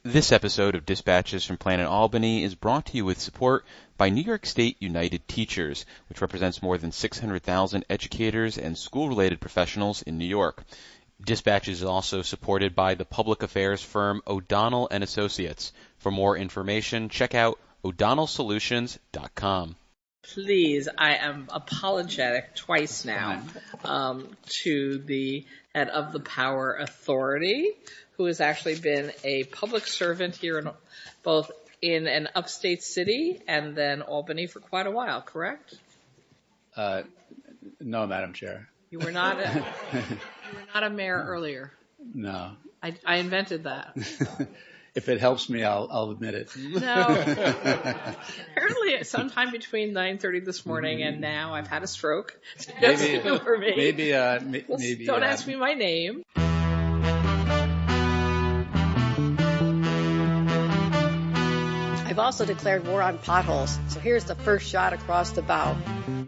This episode of Dispatches from Planet Albany is brought to you with support by New York State United Teachers, which represents more than 600,000 educators and school-related professionals in New York. Dispatches is also supported by the public affairs firm O'Donnell & Associates. For more information, check out o'donnellsolutions.com. Please, I am apologetic twice now to the head of the Power Authority, who has actually been a public servant here both in an upstate city and then Albany for quite a while, correct? No, Madam Chair. You were not a mayor earlier. No. I invented that. If it helps me, I'll admit it. No. Apparently, sometime between 9:30 this morning and now, I've had a stroke. Maybe. Don't ask me my name. I've also declared war on potholes, so here's the first shot across the bow.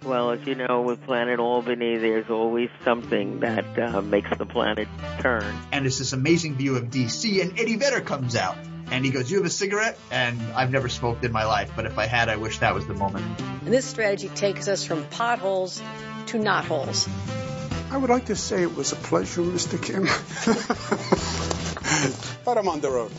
Well, as you know, with Planet Albany, there's always something that makes the planet turn. And it's this amazing view of D.C., and Eddie Vedder comes out. And he goes, "You have a cigarette?" And I've never smoked in my life, but if I had, I wish that was the moment. And this strategy takes us from potholes to knotholes. I would like to say it was a pleasure, Mr. Kim. But I'm on the road.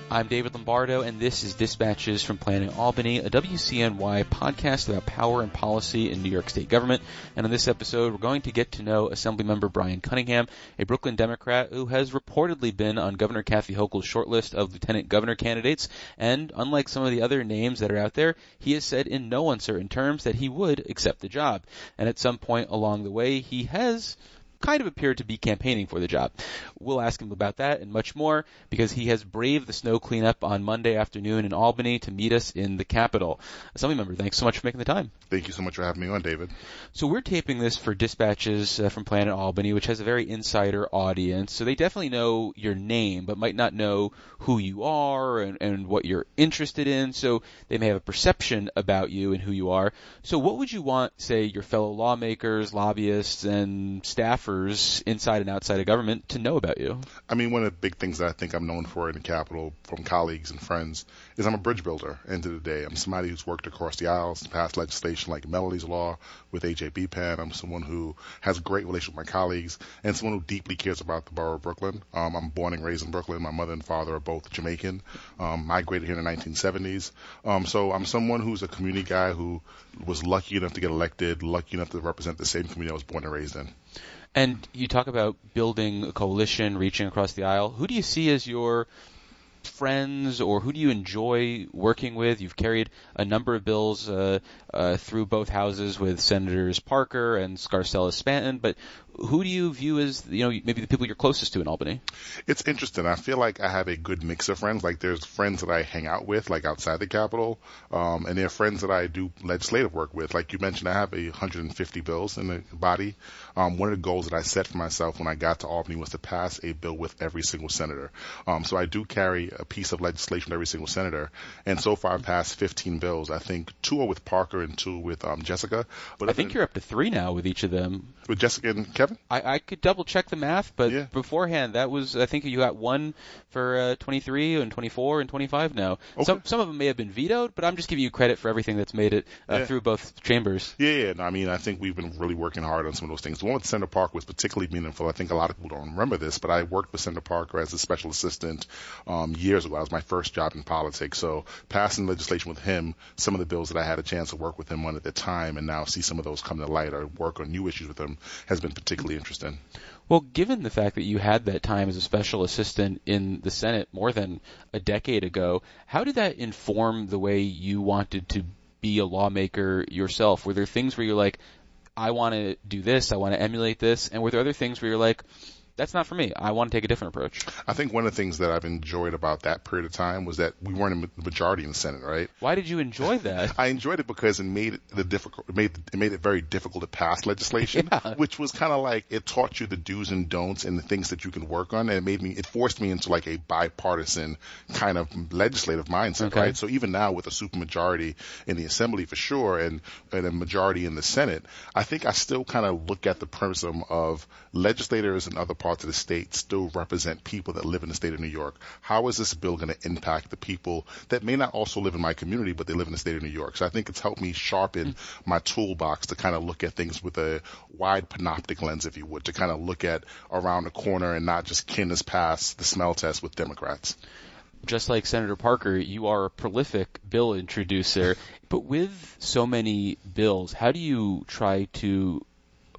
I'm David Lombardo, and this is Dispatches from Planet Albany, a WCNY podcast about power and policy in New York State government. And on this episode, we're going to get to know Assemblymember Brian Cunningham, a Brooklyn Democrat who has reportedly been on Governor Kathy Hochul's shortlist of lieutenant governor candidates. And unlike some of the other names that are out there, he has said in no uncertain terms that he would accept the job. And at some point along the way, he has kind of appeared to be campaigning for the job. We'll ask him about that and much more because he has braved the snow cleanup on Monday afternoon in Albany to meet us in the Capitol. Assemblymember, thanks so much for making the time. Thank you so much for having me on, David. So we're taping this for Dispatches from Planet Albany, which has a very insider audience. So they definitely know your name, but might not know who you are and what you're interested in. So they may have a perception about you and who you are. So what would you want, say, your fellow lawmakers, lobbyists, and staffers inside and outside of government to know about you? I mean, one of the big things that I think I'm known for in the Capitol from colleagues and friends is I'm a bridge builder. End of the day, I'm somebody who's worked across the aisles to pass legislation like Melody's Law with AJB Penn. I'm someone who has a great relationship with my colleagues and someone who deeply cares about the borough of Brooklyn. I'm born and raised in Brooklyn. My mother and father are both Jamaican. Migrated here in the 1970s. So I'm someone who's a community guy who was lucky enough to get elected, lucky enough to represent the same community I was born and raised in. And you talk about building a coalition, reaching across the aisle. Who do you see as your friends, or who do you enjoy working with? You've carried a number of bills through both houses with Senators Parker and Scarcella-Spanton, but who do you view as, maybe the people you're closest to in Albany? It's interesting. I feel like I have a good mix of friends. Like, there's friends that I hang out with, like outside the Capitol, and there are friends that I do legislative work with. Like you mentioned, I have 150 bills in the body. One of the goals that I set for myself when I got to Albany was to pass a bill with every single senator. So I do carry a piece of legislation with every single senator, and so far I've passed 15 bills. I think 2 are with Parker and 2 with Jessica. But I think you're up to 3 now with each of them. With Jessica and Kevin? I could double check the math, but beforehand that was, I think you got 1 for 23 and 24 and 25 now. Okay. Some of them may have been vetoed, but I'm just giving you credit for everything that's made it through both chambers. Yeah. No, I mean, I think we've been really working hard on some of those things. The one with Senator Parker was particularly meaningful. I think a lot of people don't remember this, but I worked with Senator Parker as a special assistant years ago. That was my first job in politics. So passing legislation with him, some of the bills that I had a chance to work with him on at the time and now see some of those come to light or work on new issues with him has been particularly interesting. Well, given the fact that you had that time as a special assistant in the Senate more than a decade ago, how did that inform the way you wanted to be a lawmaker yourself? Were there things where you're like, I want to do this, I want to emulate this, and were there other things where you're like, that's not for me, I want to take a different approach? I think one of the things that I've enjoyed about that period of time was that we weren't in the majority in the Senate, right? Why did you enjoy that? I enjoyed it because it made it very difficult to pass legislation, which was kind of like it taught you the do's and don'ts and the things that you can work on, and it forced me into like a bipartisan kind of legislative mindset, right? So even now with a supermajority in the Assembly for sure and a majority in the Senate, I think I still kind of look at the prism of legislators and other parts of the state still represent people that live in the state of New York. How is this bill going to impact the people that may not also live in my community, but they live in the state of New York? So I think it's helped me sharpen my toolbox to kind of look at things with a wide panoptic lens, if you would, to kind of look at around the corner and not just canvas past the smell test with Democrats. Just like Senator Parker, you are a prolific bill introducer. But with so many bills, how do you try to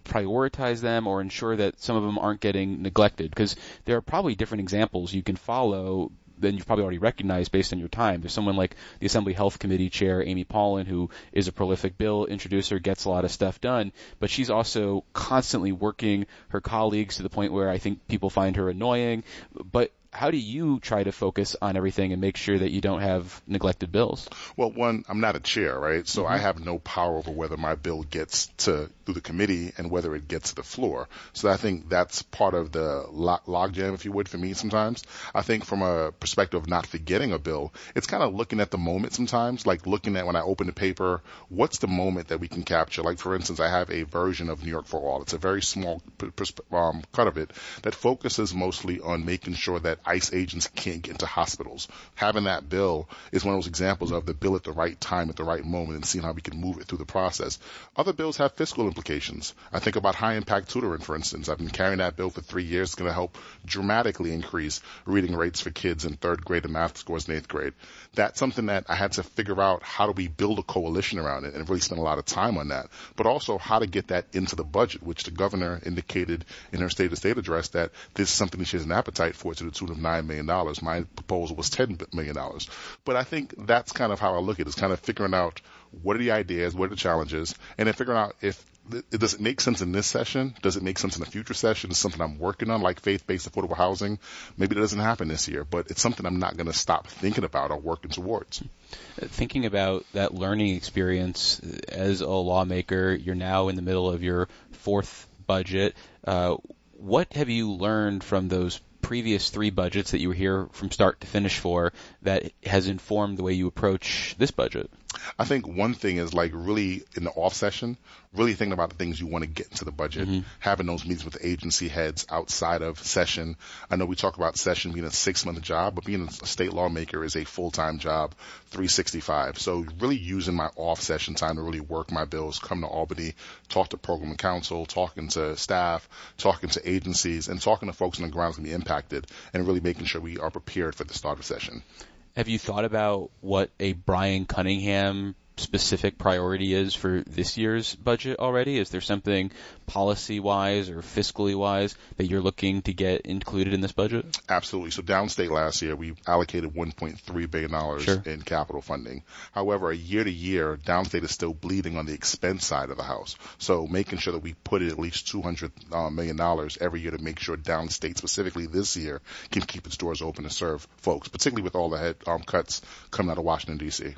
prioritize them or ensure that some of them aren't getting neglected? Because there are probably different examples you can follow than you've probably already recognized based on your time. There's someone like the Assembly Health Committee Chair, Amy Paulin, who is a prolific bill introducer, gets a lot of stuff done, but she's also constantly working her colleagues to the point where I think people find her annoying. But how do you try to focus on everything and make sure that you don't have neglected bills? Well, one, I'm not a chair, right? So I have no power over whether my bill gets through the committee and whether it gets to the floor. So I think that's part of the logjam, if you would, for me sometimes. I think from a perspective of not forgetting a bill, it's kind of looking at the moment sometimes, like looking at when I open the paper, what's the moment that we can capture? Like, for instance, I have a version of New York for All. It's a very small cut of it that focuses mostly on making sure that ICE agents can't get into hospitals. Having that bill is one of those examples of the bill at the right time, at the right moment, and seeing how we can move it through the process. Other bills have fiscal implications. I think about high-impact tutoring, for instance. I've been carrying that bill for 3 years. It's going to help dramatically increase reading rates for kids in 3rd grade and math scores in 8th grade. That's something that I had to figure out how do we build a coalition around it and really spend a lot of time on that, but also how to get that into the budget, which the governor indicated in her State of the State address that this is something that she has an appetite for to the tune of $9 million. My proposal was $10 million. But I think that's kind of how I look at it, is kind of figuring out what are the ideas, what are the challenges, and then figuring out if does it make sense in this session? Does it make sense in a future session? It's something I'm working on, like faith-based affordable housing. Maybe it doesn't happen this year, but it's something I'm not going to stop thinking about or working towards. Thinking about that learning experience as a lawmaker, you're now in the middle of your 4th budget. What have you learned from those previous 3 budgets that you were here from start to finish for that has informed the way you approach this budget? I think one thing is like really in the off session, really thinking about the things you want to get into the budget, having those meetings with the agency heads outside of session. I know we talk about session being a 6-month job, but being a state lawmaker is a full-time job, 365. So really using my off session time to really work my bills, come to Albany, talk to program and council, talking to staff, talking to agencies, and talking to folks on the ground who's going to be impacted, and really making sure we are prepared for the start of session. Have you thought about what a Brian Cunningham specific priority is for this year's budget already? Is there something policy-wise or fiscally-wise that you're looking to get included in this budget? Absolutely. So downstate last year, we allocated $1.3 billion in capital funding. However, year to year, downstate is still bleeding on the expense side of the house. So making sure that we put in at least $200 million every year to make sure downstate, specifically this year, can keep its doors open to serve folks, particularly with all the cuts coming out of Washington, D.C.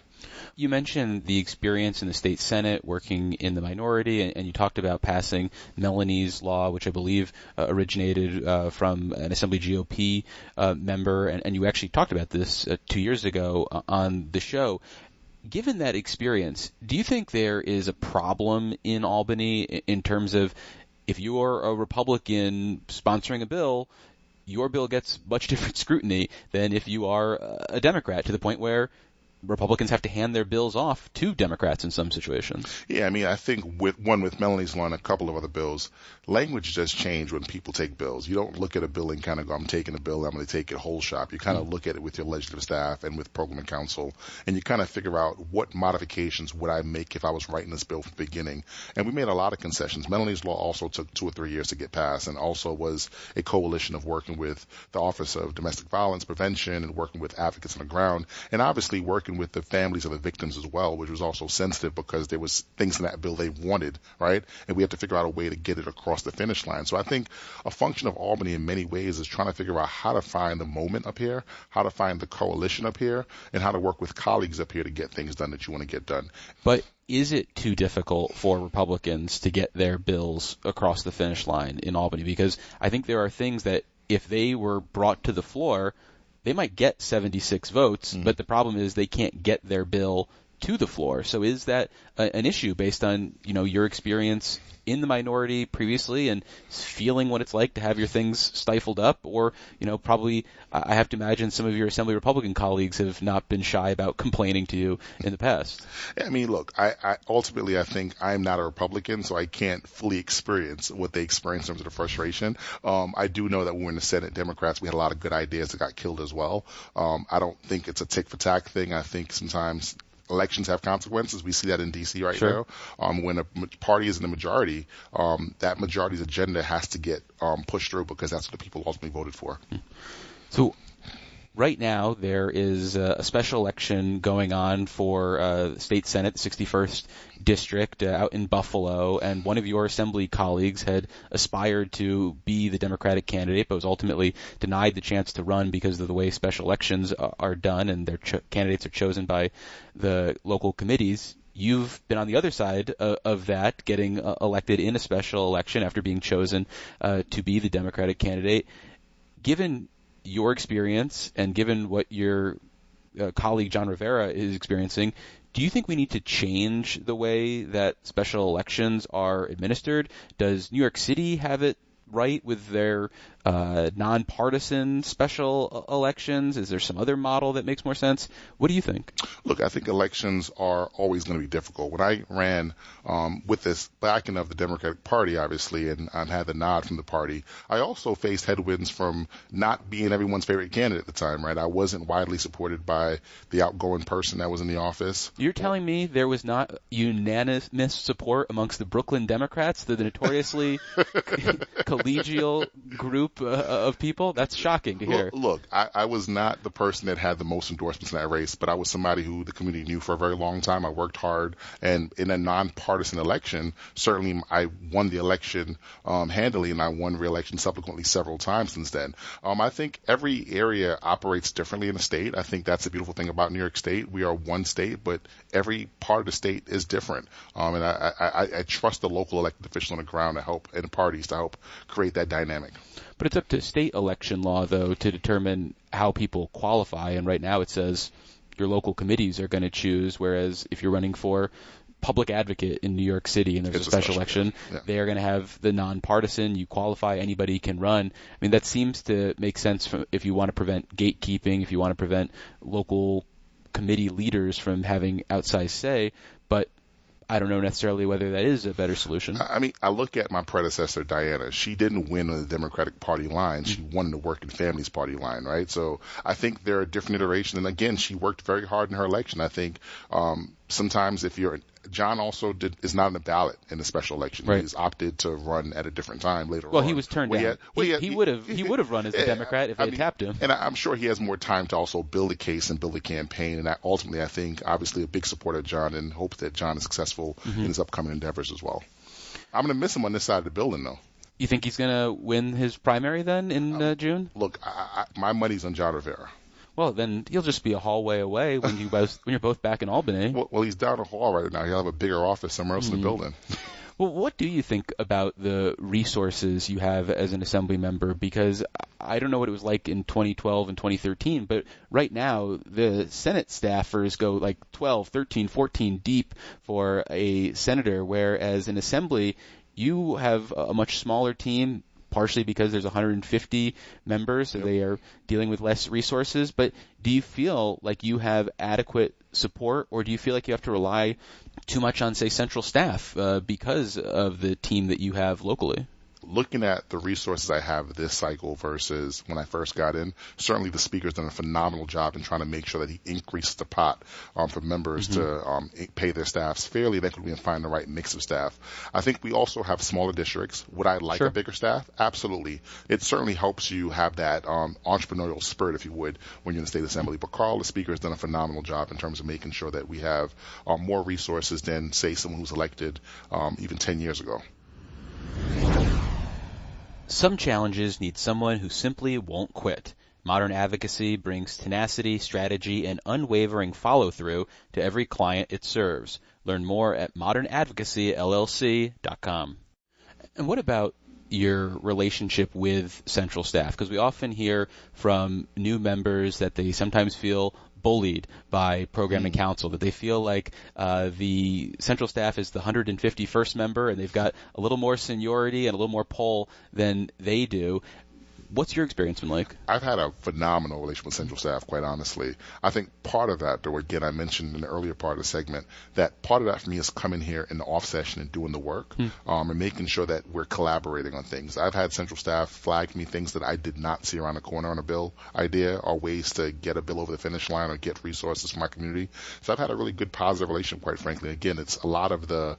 You mentioned the experience in the state Senate working in the minority, and you talked about passing Melanie's law, which I believe originated from an Assembly GOP member, and you actually talked about this 2 years ago on the show. Given that experience, do you think there is a problem in Albany in terms of if you're a Republican sponsoring a bill, your bill gets much different scrutiny than if you are a Democrat, to the point where Republicans have to hand their bills off to Democrats in some situations? Yeah, I mean, I think with Melanie's law and a couple of other bills, language does change when people take bills. You don't look at a bill and kind of go, I'm taking a bill, I'm going to take it whole shop. You kind of look at it with your legislative staff and with program and council, and you kind of figure out what modifications would I make if I was writing this bill from the beginning. And we made a lot of concessions. Melanie's law also took 2 or 3 years to get passed, and also was a coalition of working with the Office of Domestic Violence Prevention and working with advocates on the ground, and obviously working with the families of the victims as well, which was also sensitive because there was things in that bill they wanted, right? And we have to figure out a way to get it across the finish line. So I think a function of Albany in many ways is trying to figure out how to find the moment up here, how to find the coalition up here, and how to work with colleagues up here to get things done that you want to get done. But is it too difficult for Republicans to get their bills across the finish line in Albany? Because I think there are things that if they were brought to the floor, they might get 76 votes, but the problem is they can't get their bill to the floor. So is that an issue based on, your experience in the minority previously and feeling what it's like to have your things stifled up? Or, probably I have to imagine some of your Assembly Republican colleagues have not been shy about complaining to you in the past. I mean, look, I ultimately, I think I'm not a Republican, so I can't fully experience what they experience in terms of the frustration. I do know that when we were in the Senate, Democrats, we had a lot of good ideas that got killed as well. I don't think it's a tick-for-tack thing. I think sometimes elections have consequences. We see that in D.C. right now. When a party is in the majority, that majority's agenda has to get pushed through because that's what the people ultimately voted for. So right now there is a special election going on for the state Senate, the 61st district out in Buffalo, and one of your Assembly colleagues had aspired to be the Democratic candidate but was ultimately denied the chance to run because of the way special elections are done and their candidates are chosen by the local committees. You've been on the other side of that, getting elected in a special election after being chosen to be the Democratic candidate. Given your experience and given what your colleague John Rivera is experiencing, do you think we need to change the way that special elections are administered? Does New York City have it right with their nonpartisan special elections? Is there some other model that makes more sense? What do you think? Look, I think elections are always going to be difficult. When I ran with this backing of the Democratic Party, obviously, and I had the nod from the party, I also faced headwinds from not being everyone's favorite candidate at the time, right? I wasn't widely supported by the outgoing person that was in the office. You're telling me there was not unanimous support amongst the Brooklyn Democrats, the notoriously collegial group of people? That's shocking to hear. Look, I was not the person that had the most endorsements in that race, but I was somebody who the community knew for a very long time. I worked hard, and in a nonpartisan election, certainly I won the election handily, and I won re-election subsequently several times since then. I think every area operates differently in the state. I think that's the beautiful thing about New York State. We are one state, but every part of the state is different. And I trust the local elected official on the ground to help, and the parties to help create that dynamic. But it's up to state election law, though, to determine how people qualify. And right now it says your local committees are going to choose, whereas if you're running for public advocate in New York City and there's a special election, they are going to have the nonpartisan. You qualify, anybody can run. I mean, that seems to make sense if you want to prevent gatekeeping, if you want to prevent local committee leaders from having outsized say. But I don't know necessarily whether that is a better solution. I mean, I look at my predecessor, Diana. She didn't win on the Democratic Party line. She won the Working Families Party line, right? So I think there are different iterations. And again, she worked very hard in her election. I think sometimes if you're John also is not on the ballot in the special election. Right. He's opted to run at a different time later on. Well, he was turned down. He would have run as a Democrat if they had tapped him. And I'm sure he has more time to also build a case and build a campaign. And ultimately, I think, obviously, a big supporter of John and hope that John is successful in his upcoming endeavors as well. I'm going to miss him on this side of the building, though. You think he's going to win his primary then in June? Look, my money's on John Rivera. Well, then he'll just be a hallway away when you're both back in Albany. Well, he's down the hall right now. He'll have a bigger office somewhere else in the building. Well, what do you think about the resources you have as an assembly member? Because I don't know what it was like in 2012 and 2013, but right now the Senate staffers go like 12, 13, 14 deep for a senator, whereas in Assembly you have a much smaller team, partially because there's 150 members, so they are dealing with less resources. But do you feel like you have adequate support, or do you feel like you have to rely too much on, say, central staff because of the team that you have locally? Looking at the resources I have this cycle versus when I first got in, certainly the speaker's done a phenomenal job in trying to make sure that he increases the pot for members to pay their staffs fairly and equitably and find the right mix of staff. I think we also have smaller districts. Would I like a bigger staff? Absolutely. It certainly helps you have that entrepreneurial spirit, if you would, when you're in the state assembly. But Carl, the speaker, has done a phenomenal job in terms of making sure that we have more resources than, say, someone who's elected even 10 years ago. Some challenges need someone who simply won't quit. Modern advocacy brings tenacity, strategy, and unwavering follow-through to every client it serves. Learn more at modernadvocacyllc.com. And what about your relationship with central staff? Because we often hear from new members that they sometimes feel bullied by programming council, that they feel like the central staff is the 151st member and they've got a little more seniority and a little more pull than they do. What's your experience been like? I've had a phenomenal relationship with central staff, quite honestly. I think part of that, though, again, I mentioned in the earlier part of the segment, that part of that for me is coming here in the off session and doing the work and making sure that we're collaborating on things. I've had central staff flag me things that I did not see around the corner on a bill idea or ways to get a bill over the finish line or get resources for my community. So I've had a really good positive relationship, quite frankly. Again, it's a lot of the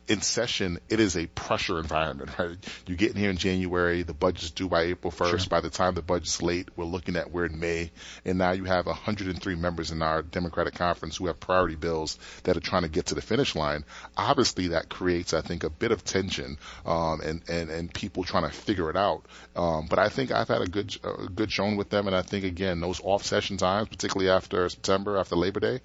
in session, it is a pressure environment, right? You get in here in January, the budget's due by April 1st. Sure. By the time the budget's late, we're looking at we're in May, and now you have 103 members in our Democratic conference who have priority bills that are trying to get to the finish line. Obviously, that creates, I think, a bit of tension and people trying to figure it out. But I think I've had a good showing with them, and I think, again, those off-session times, particularly after September, after Labor Day,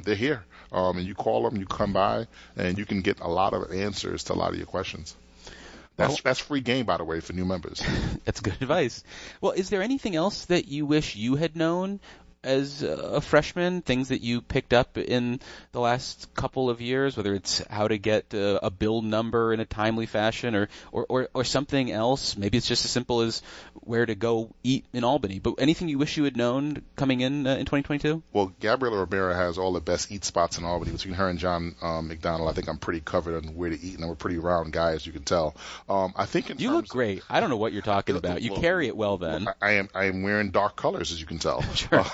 they're here. And you call them, you come by, and you can get a lot of answers to a lot of your questions. That's free game, by the way, for new members. That's good advice. Well, is there anything else that you wish you had known as a freshman, things that you picked up in the last couple of years, whether it's how to get a bill number in a timely fashion or something else? Maybe it's just as simple as where to go eat in Albany. But anything you wish you had known coming in 2022? Well, Gabriela Rivera has all the best eat spots in Albany. Between her and John McDonald, I think I'm pretty covered on where to eat, and I'm a pretty round guy, as you can tell. I think you look great. I don't know what you're talking about. You carry it well, then. I am wearing dark colors, as you can tell. Sure.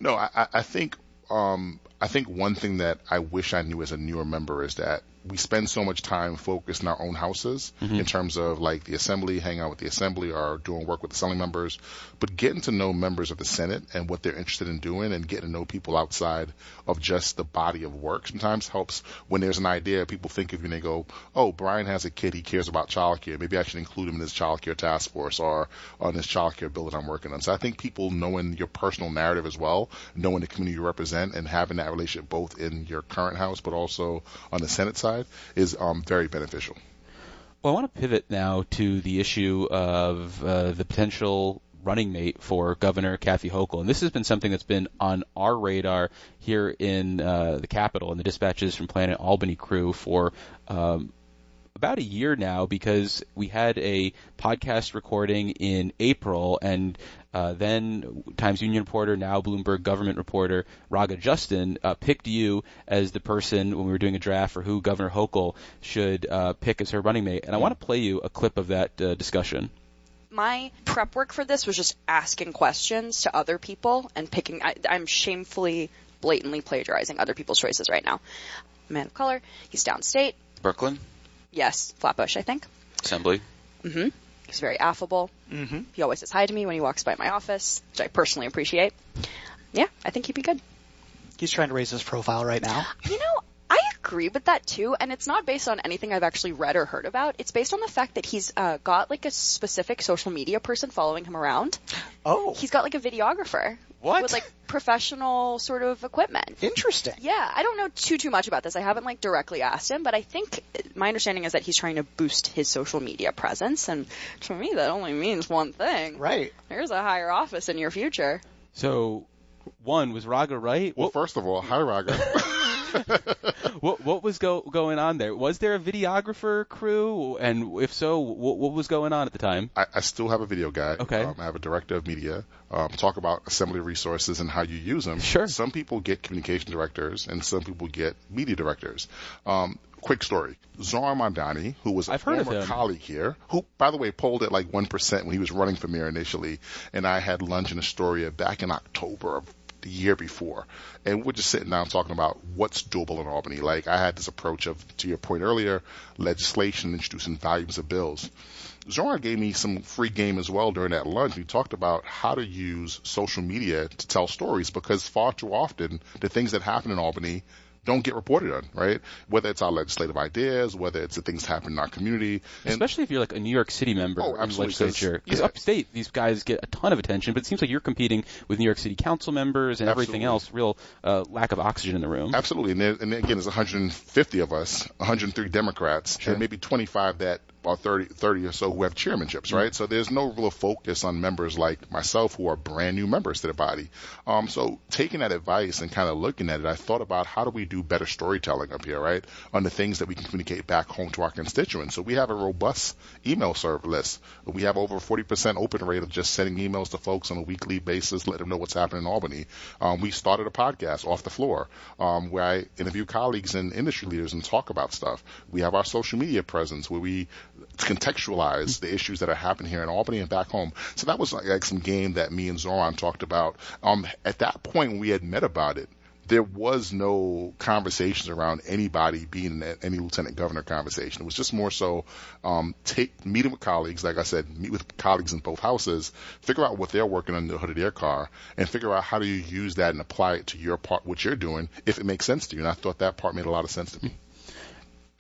No, I think one thing that I wish I knew as a newer member is that we spend so much time focused in our own houses in terms of like the assembly, hanging out with the assembly or doing work with the assembly members, but getting to know members of the Senate and what they're interested in doing and getting to know people outside of just the body of work sometimes helps. When there's an idea, people think of you and they go, oh, Brian has a kid, he cares about childcare. Maybe I should include him in this childcare task force or on this childcare bill that I'm working on. So I think people knowing your personal narrative as well, knowing the community you represent and having that relationship both in your current house but also on the Senate side is very beneficial. Well, I want to pivot now to the issue of the potential running mate for Governor Kathy Hochul. And this has been something that's been on our radar here in the Capitol and the Dispatches from Planet Albany crew for about a year now, because we had a podcast recording in April, and then Times Union reporter, now Bloomberg government reporter, Raga Justin picked you as the person when we were doing a draft for who Governor Hochul should pick as her running mate. And I want to play you a clip of that discussion. My prep work for this was just asking questions to other people and picking. I'm shamefully, blatantly plagiarizing other people's choices right now. A man of color. He's downstate. Brooklyn? Yes, Flatbush, I think. Assembly? Mm-hmm. He's very affable. Mm-hmm. He always says hi to me when he walks by my office, which I personally appreciate. Yeah, I think he'd be good. He's trying to raise his profile right now. You know, I agree with that too, and it's not based on anything I've actually read or heard about. It's based on the fact that he's got like a specific social media person following him around. Oh. He's got like a videographer. What? With like professional sort of equipment. Interesting. Yeah, I don't know too much about this. I haven't like directly asked him, but I think my understanding is that he's trying to boost his social media presence, and to me that only means one thing. Right. There's a higher office in your future. So, one, was Raga right? Well, first of all, hi Raga. What was going on there? Was there a videographer crew? And if so, what was going on at the time? I still have a video guy. Okay. I have a director of media. Talk about assembly resources and how you use them. Sure. Some people get communication directors and some people get media directors. Quick story. Zohar Mamdani, who was a former colleague here, who, by the way, polled at like 1% when he was running for mayor initially, and I had lunch in Astoria back in October of the year before, and we're just sitting down talking about what's doable in Albany. Like, I had this approach of, to your point earlier, legislation, introducing volumes of bills. Zohar gave me some free game as well during that lunch. We talked about how to use social media to tell stories, because far too often the things that happen in Albany don't get reported on, right? Whether it's our legislative ideas, whether it's the things that happen in our community. Especially if you're like a New York City member in the legislature. Because upstate, these guys get a ton of attention, but it seems like you're competing with New York City council members and everything else. Real lack of oxygen in the room. Absolutely. And again, there's 150 of us, 103 Democrats, and maybe 25 that about 30 or so who have chairmanships, right? So there's no real focus on members like myself who are brand new members to the body. So taking that advice and kind of looking at it, I thought about how do we do better storytelling up here, right? On the things that we can communicate back home to our constituents. So we have a robust email server list. We have over 40% open rate of just sending emails to folks on a weekly basis, let them know what's happening in Albany. We started a podcast, Off the Floor, where I interview colleagues and industry leaders and talk about stuff. We have our social media presence where we contextualize the issues that are happening here in Albany and back home. So that was like some game that me and Zoran talked about. At that point, when we had met about it, there was no conversations around anybody being in any lieutenant governor conversation. It was just more so meeting with colleagues, like I said, meet with colleagues in both houses, figure out what they're working on the hood of their car, and figure out how do you use that and apply it to your part, what you're doing, if it makes sense to you. And I thought that part made a lot of sense to me.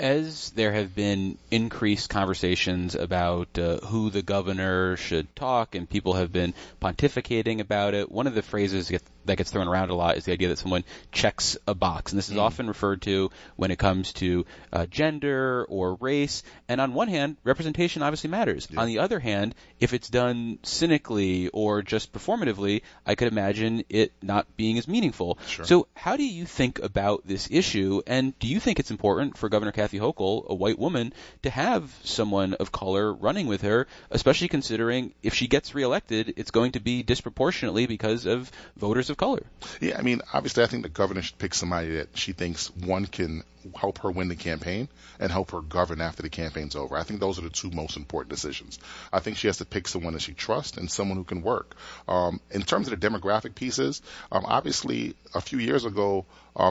As there have been increased conversations about who the governor should talk, and people have been pontificating about it, one of the phrases that gets thrown around a lot is the idea that someone checks a box. And this is often referred to when it comes to gender or race. And on one hand, representation obviously matters. Yeah. On the other hand, if it's done cynically or just performatively, I could imagine it not being as meaningful. Sure. So how do you think about this issue? And do you think it's important for Governor Kathy Hochul, a white woman, to have someone of color running with her, especially considering if she gets reelected, it's going to be disproportionately because of voters of color? Yeah, I mean, obviously I think the governor should pick somebody that she thinks, one, can help her win the campaign and help her govern after the campaign's over. I think those are the two most important decisions. I think she has to pick someone that she trusts and someone who can work. In terms of the demographic pieces, obviously a few years ago,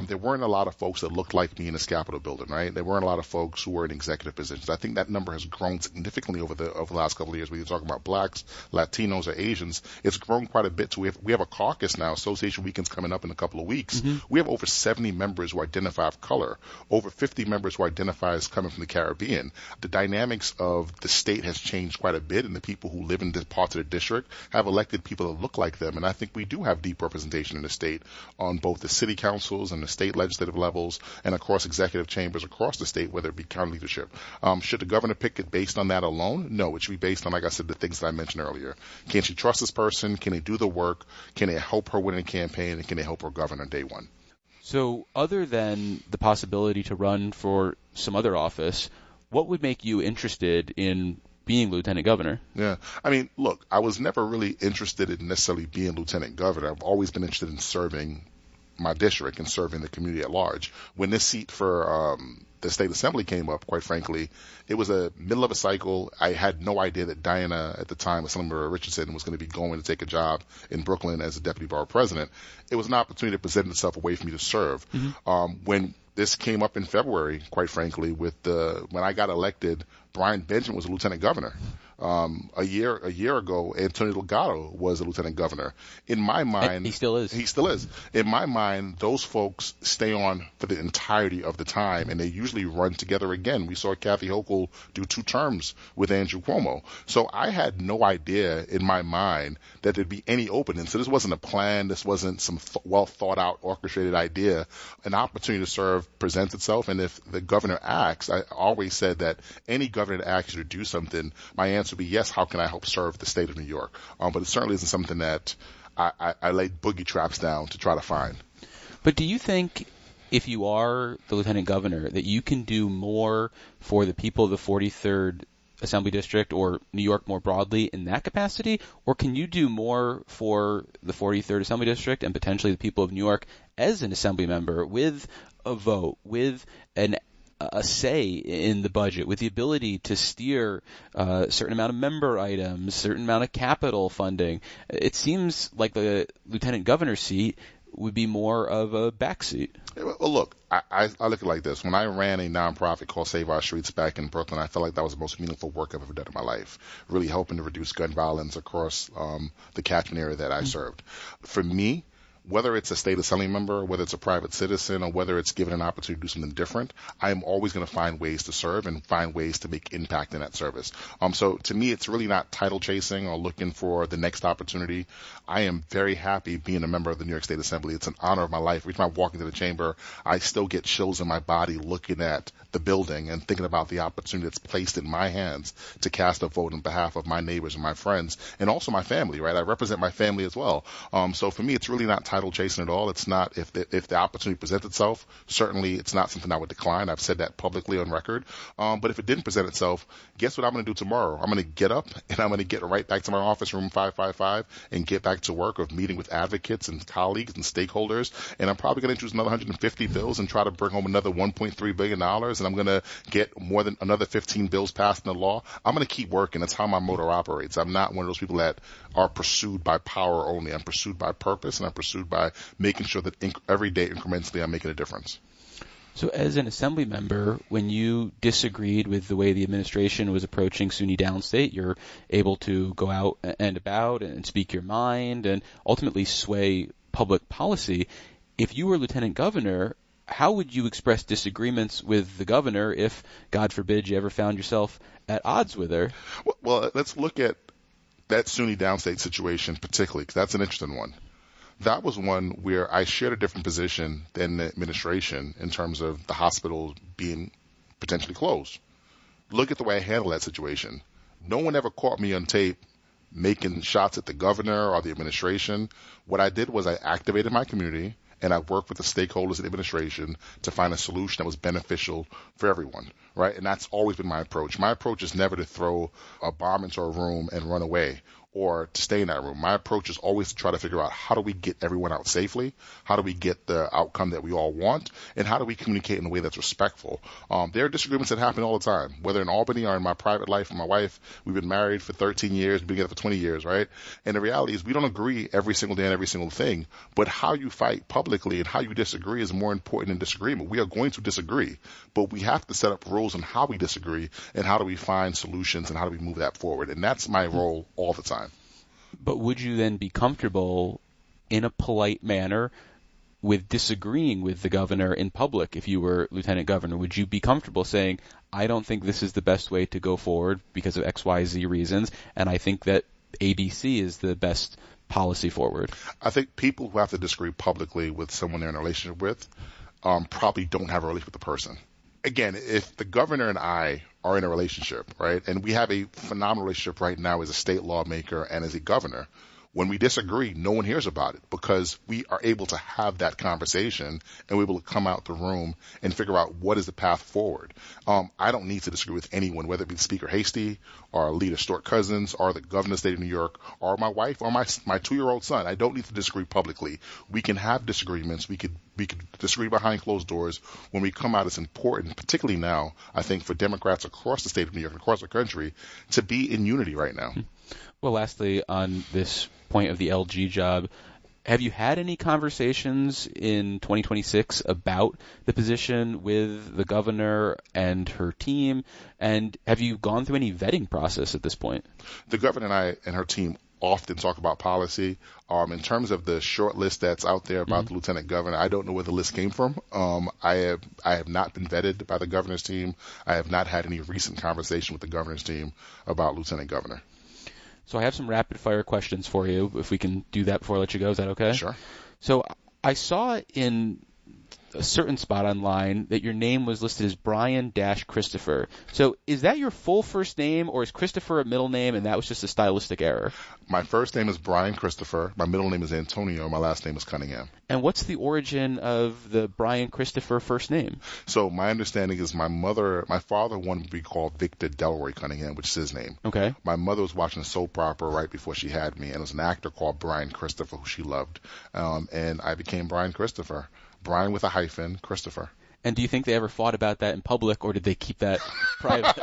there weren't a lot of folks that looked like me in this Capitol building, right? There weren't a lot of folks who were in executive positions. I think that number has grown significantly over the last couple of years. Whether you're talking about blacks, Latinos, or Asians, it's grown quite a bit. So we have a caucus now. Association weekend's coming up in a couple of weeks. Mm-hmm. We have over 70 members who identify of color, over 50 members who identify as coming from the Caribbean. The dynamics of the state has changed quite a bit, and the people who live in this parts of the district have elected people that look like them. And I think we do have deep representation in the state on both the city councils and the state legislative levels and across executive chambers across the state, whether it be county leadership. Should the governor pick it based on that alone? No, it should be based on, like I said, the things that I mentioned earlier. Can she trust this person? Can they do the work? Can they help her win a campaign? And can they help her govern on day one? So other than the possibility to run for some other office, what would make you interested in being lieutenant governor? Yeah. I mean, look, I was never really interested in necessarily being lieutenant governor. I've always been interested in serving my district and serving the community at large. When this seat for the state assembly came up, quite frankly, it was a middle of a cycle. I had no idea that Diana, at the time, Assemblyman Richardson, was going to be going to take a job in Brooklyn as a deputy borough president. It was an opportunity that presented itself a way for me to serve. Mm-hmm. When this came up in February, quite frankly, when I got elected, Brian Benjamin was a lieutenant governor. A year ago, Antonio Delgado was a lieutenant governor. In my mind, he still is. He still is. In my mind, those folks stay on for the entirety of the time, and they usually run together again. We saw Kathy Hochul do 2 terms with Andrew Cuomo. So I had no idea in my mind that there'd be any opening. So this wasn't a plan. This wasn't some well thought out, orchestrated idea. An opportunity to serve presents itself, and if the governor asks, I always said that any governor that asks you to do something, my answer would be yes, how can I help serve the state of New York? But it certainly isn't something that I laid boogie traps down to try to find. But do you think if you are the lieutenant governor that you can do more for the people of the 43rd Assembly District or New York more broadly in that capacity? Or can you do more for the 43rd Assembly District and potentially the people of New York as an assembly member with a vote, with a say in the budget, with the ability to steer a certain amount of member items, certain amount of capital funding? It seems like the lieutenant governor's seat would be more of a backseat. Well, look, I look at it like this. When I ran a nonprofit called Save Our Streets back in Brooklyn, I felt like that was the most meaningful work I've ever done in my life, really helping to reduce gun violence across the catchment area that I served. For me, whether it's a state assembly member, whether it's a private citizen, or whether it's given an opportunity to do something different, I am always going to find ways to serve and find ways to make impact in that service. So to me, it's really not title chasing or looking for the next opportunity. I am very happy being a member of the New York State Assembly. It's an honor of my life. Every time I walk into the chamber, I still get chills in my body looking at the building and thinking about the opportunity that's placed in my hands to cast a vote on behalf of my neighbors and my friends and also my family, right? I represent my family as well. So for me, it's really not title chasing at all. It's not, if the opportunity presents itself, certainly it's not something I would decline. I've said that publicly on record. But if it didn't present itself, guess what I'm going to do tomorrow? I'm going to get up and I'm going to get right back to my office, room 555, and get back to work of meeting with advocates and colleagues and stakeholders. And I'm probably going to introduce another 150 bills and try to bring home another $1.3 billion. And I'm going to get more than another 15 bills passed in the law. I'm going to keep working. That's how my motor operates. I'm not one of those people that are pursued by power only. I'm pursued by purpose, and I'm pursued by making sure that every day incrementally I'm making a difference. So as an assembly member, when you disagreed with the way the administration was approaching SUNY Downstate, you're able to go out and about and speak your mind and ultimately sway public policy. If you were lieutenant governor, how would you express disagreements with the governor if, God forbid, you ever found yourself at odds with her? Well, let's look at that SUNY Downstate situation particularly, because that's an interesting one. That was one where I shared a different position than the administration in terms of the hospital being potentially closed. Look at the way I handled that situation. No one ever caught me on tape making shots at the governor or the administration. What I did was I activated my community and I worked with the stakeholders of the administration to find a solution that was beneficial for everyone, right? And that's always been my approach. My approach is never to throw a bomb into a room and run away or to stay in that room. My approach is always to try to figure out how do we get everyone out safely, how do we get the outcome that we all want, and how do we communicate in a way that's respectful. There are disagreements that happen all the time, whether in Albany or in my private life with my wife. We've been married for 13 years, we've been together for 20 years, right? And the reality is we don't agree every single day on every single thing, but how you fight publicly and how you disagree is more important than disagreement. We are going to disagree, but we have to set up rules on how we disagree and how do we find solutions and how do we move that forward. And that's my role all the time. But would you then be comfortable in a polite manner with disagreeing with the governor in public if you were lieutenant governor? Would you be comfortable saying, I don't think this is the best way to go forward because of XYZ reasons, and I think that ABC is the best policy forward? I think people who have to disagree publicly with someone they're in a relationship with probably don't have a relationship with the person. Again, if the governor and I are in a relationship, right, and we have a phenomenal relationship right now as a state lawmaker and as a governor, when we disagree, no one hears about it because we are able to have that conversation and we're able to come out the room and figure out what is the path forward. I don't need to disagree with anyone, whether it be Speaker Hastie or Leader Stuart Cousins or the governor of the state of New York or my wife or my 2-year-old son. I don't need to disagree publicly. We can have disagreements. We could disagree behind closed doors. When we come out, it's important, particularly now, I think, for Democrats across the state of New York and across the country to be in unity right now. Well, lastly, on this point of the LG job, have you had any conversations in 2026 about the position with the governor and her team? And have you gone through any vetting process at this point? The governor and I and her team often talk about policy. In terms of the short list that's out there about the lieutenant governor, I don't know where the list came from. I have not been vetted by the governor's team. I have not had any recent conversation with the governor's team about lieutenant governor. So I have some rapid fire questions for you, if we can do that before I let you go. Is that okay? Sure. So I saw in a certain spot online that your name was listed as Brian-Christopher. So is that your full first name, or is Christopher a middle name and that was just a stylistic error? My first name is Brian Christopher. My middle name is Antonio. My last name is Cunningham. And what's the origin of the Brian Christopher first name? So my understanding is my father wanted to be called Victor Delroy Cunningham, which is his name. Okay. My mother was watching a soap opera right before she had me, and there was an actor called Brian Christopher who she loved. And I became Brian Christopher. Brian with a hyphen, Christopher. And do you think they ever thought about that in public, or did they keep that private?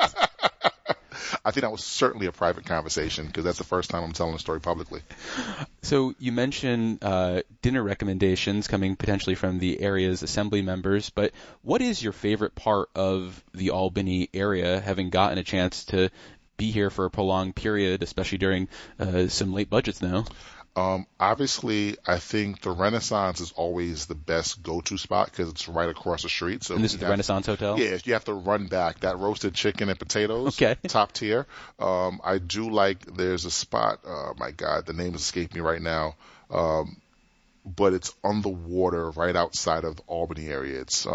I think that was certainly a private conversation because that's the first time I'm telling the story publicly. So you mentioned dinner recommendations coming potentially from the area's assembly members, but what is your favorite part of the Albany area, having gotten a chance to be here for a prolonged period, especially during some late budgets now? Obviously, I think the Renaissance is always the best go-to spot because it's right across the street. So And this is the Renaissance Hotel? Yeah, you have to run back. That roasted chicken and potatoes, okay, top tier. I do like, there's a spot, my God, the name has escaped me right now, but it's on the water right outside of the Albany area. It's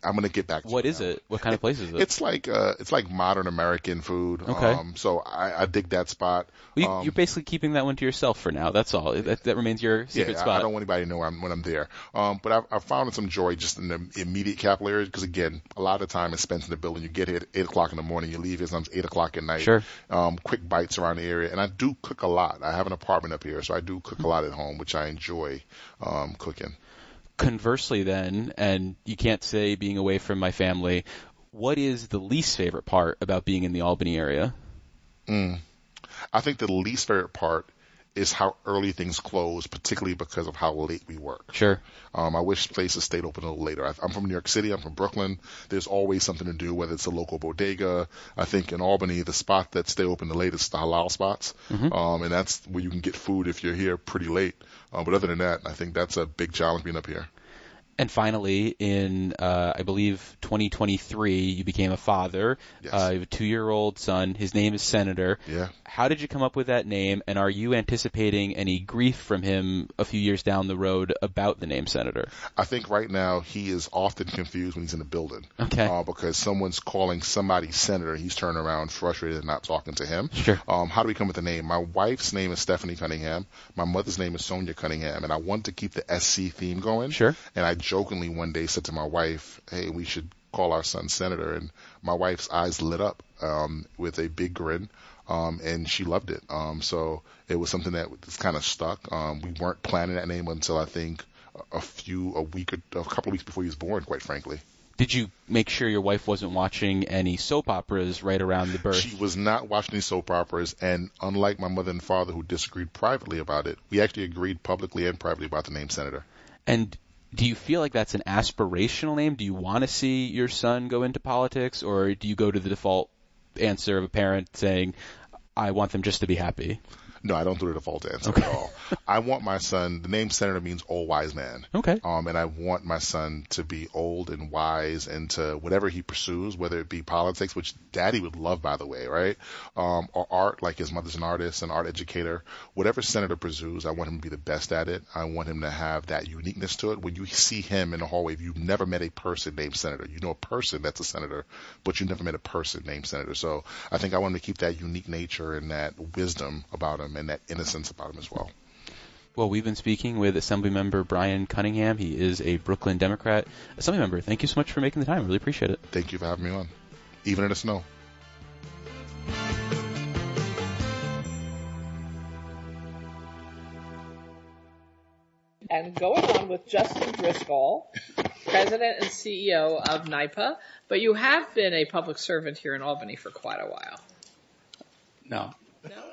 I'm going to get back to What you is now. it? What kind of place is it? It's like modern American food. Okay. So I dig that spot. Well, you're basically keeping that one to yourself for now. That's all. That remains your secret spot. I don't want anybody to know when I'm there. But I've found some joy just in the immediate capital area because, again, a lot of the time is spent in the building. You get here at 8 o'clock in the morning, you leave here sometimes 8 o'clock at night. Sure. Quick bites around the area. And I do cook a lot. I have an apartment up here, so I do cook a lot at home, which I enjoy cooking. Conversely then, and you can't say being away from my family, what is the least favorite part about being in the Albany area? I think the least favorite part is how early things close, particularly because of how late we work. Sure. I wish places stayed open a little later. I'm from New York City. I'm from Brooklyn. There's always something to do, whether it's a local bodega. I think in Albany, the spot that stay open the latest is the halal spots. Mm-hmm. And that's where you can get food if you're here pretty late. But other than that, I think that's a big challenge being up here. And finally, in, I believe, 2023, you became a father. Yes. You have a 2-year-old son. His name is Senator. Yeah. How did you come up with that name, and are you anticipating any grief from him a few years down the road about the name Senator? I think right now he is often confused when he's in the building. Okay. Because someone's calling somebody Senator. He's turning around frustrated and not talking to him. Sure. How do we come with the name? My wife's name is Stephanie Cunningham. My mother's name is Sonia Cunningham. And I want to keep the SC theme going. Sure. And I jokingly one day said to my wife, hey, we should call our son Senator. And my wife's eyes lit up with a big grin. And she loved it. So it was something that was kind of stuck. We weren't planning that name until I think a couple of weeks before he was born, quite frankly. Did you make sure your wife wasn't watching any soap operas right around the birth? She was not watching any soap operas, and unlike my mother and father who disagreed privately about it, we actually agreed publicly and privately about the name Senator. And do you feel like that's an aspirational name? Do you want to see your son go into politics, or do you go to the default answer of a parent saying, I want them just to be happy? No, I don't do the default answer at all. I want my son, the name Senator means old wise man. Okay. And I want my son to be old and wise into whatever he pursues, whether it be politics, which Daddy would love, by the way, right? Or art, like his mother's an artist, an art educator. Whatever Senator pursues, I want him to be the best at it. I want him to have that uniqueness to it. When you see him in the hallway, if you've never met a person named Senator, you know a person that's a senator, but you never met a person named Senator. So I think I want him to keep that unique nature and that wisdom about him and that innocence about him as well. Well, we've been speaking with Assemblymember Brian Cunningham. He is a Brooklyn Democrat. Assemblymember, thank you so much for making the time. I really appreciate it. Thank you for having me on, even in the snow. And going on with Justin Driscoll, President and CEO of NYPA, but you have been a public servant here in Albany for quite a while. No. No?